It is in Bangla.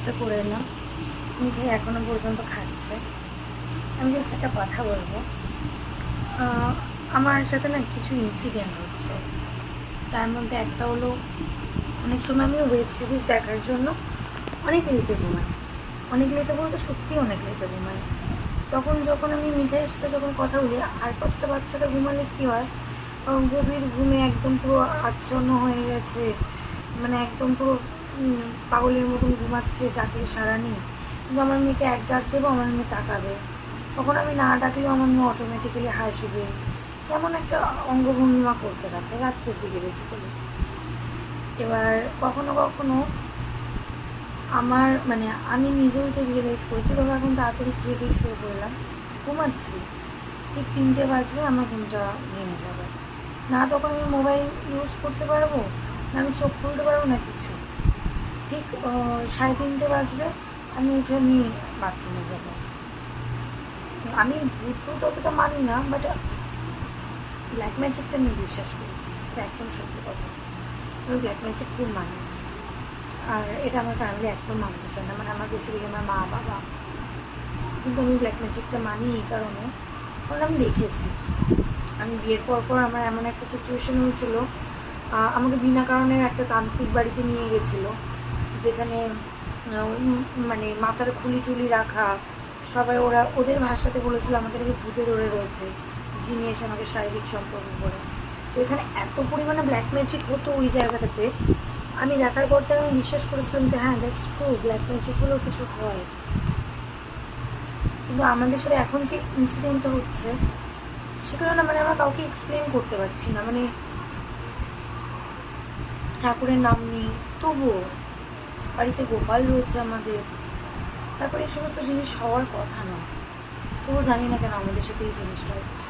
ভাতটা করে এলাম, মিঠাই এখনো পর্যন্ত খাচ্ছে। আমি জাস্ট একটা কথা বলবো, আমার সাথে না কিছু ইনসিডেন্ট হচ্ছে। তার মধ্যে একটা হলো, অনেক সময় আমি ওয়েব সিরিজ দেখার জন্য অনেক লেটে ঘুমাই। অনেক লেটে বলতে সত্যিই অনেক লেটে ঘুমাই। তখন যখন আমি মিঠাইয়ের সাথে যখন কথা বলি, আর 5টা বাচ্চাটা ঘুমালে কী হয়, গভীর ঘুমে একদম পুরো আচ্ছন্ন হয়ে গেছে, মানে একদম পুরো পাগলের মতন ঘুমাচ্ছে, ডাকলে সারা নেই। কিন্তু আমার মেয়েকে এক ডাক দেবো, আমার মেয়ে তাকাবে। তখন আমি না ডাকলেও আমার মেয়ে অটোমেটিক্যালি হাসবে, কেমন একটা অঙ্গভঙ্গিমা করতে থাকে রাত্রের দিকে বেসিক্যালি। এবার কখনো কখনো আমার মানে আমি নিজেও এটা রিয়েলাইজ করেছি, তবে এখন তাড়াতাড়ি খেয়ে দিয়ে শুয়ে পড়লাম, ঘুমাচ্ছি, ঠিক 3টে বাজবে আমার ঘুমটা ভেঙে যাবে। না তখন আমি মোবাইল ইউজ করতে পারবো, না আমি চোখ খুলতে পারবো, না কিছু। ঠিক 3:30 বাজবে, আমি উঠে নিয়ে বাথরুমে যাব। আমি ভূত অতটা মানি না, বাট ব্ল্যাক ম্যাজিকটা আমি বিশ্বাস করি, এটা একদম সত্যি কথা। আমি ব্ল্যাক ম্যাজিক খুব মানি, আর এটা আমার ফ্যামিলি একদম মানতে চায় না, মানে আমার বেসিক্যালি আমার মা বাবা। কিন্তু আমি ব্ল্যাক ম্যাজিকটা মানি এই কারণ আমি দেখেছি। আমি বিয়ের পর আমার এমন একটা সিচুয়েশন হয়েছিল, আমাকে বিনা কারণে একটা তান্ত্রিক বাড়িতে নিয়ে গেছিলো, যেখানে মানে মাথার খুলি টুলি রাখা, সবাই ওদের ভাষাতে বলেছিল আমাকে নাকি ভূতে ধরে রয়েছে, যিনি এসে আমাকে শারীরিক সম্পর্ক করে। তো এখানে এত পরিমাণে ব্ল্যাক ম্যাজিক হতো ওই জায়গাটাতে, আমি দেখার পর থেকে আমি বিশ্বাস করেছিলাম যে হ্যাঁ দ্যাটস ট্রু, ব্ল্যাক ম্যাজিকগুলো কিছু হয়। কিন্তু আমাদের সাথে এখন যে ইনসিডেন্টটা হচ্ছে, সেগুলো না মানে আমরা কাউকে এক্সপ্লেন করতে পারছি না। মানে ঠাকুরের নাম নেই, তবুও বাড়িতে গোপাল রয়েছে আমাদের, তারপরে এই সমস্ত জিনিস হওয়ার কথা নয়, তবুও জানি না কেন আমাদের সাথে এই জিনিসটা হচ্ছে।